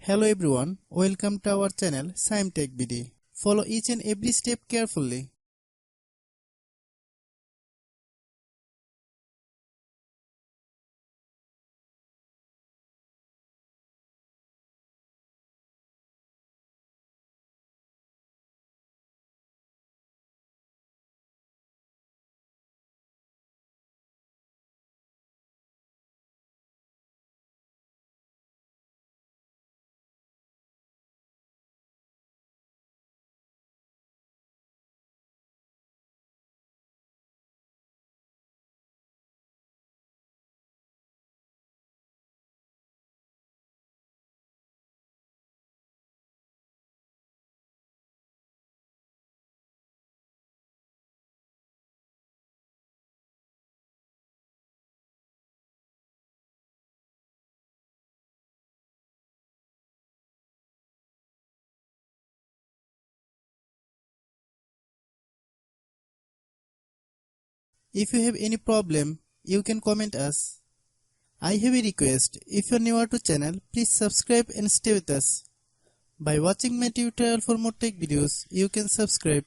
Hello everyone, welcome to our channel Shaem TechBD. Follow each and every step carefully. If you have any problem, you can comment us. I have a request, if you are new to channel, please subscribe and stay with us. By watching my tutorial for more tech videos, you can subscribe.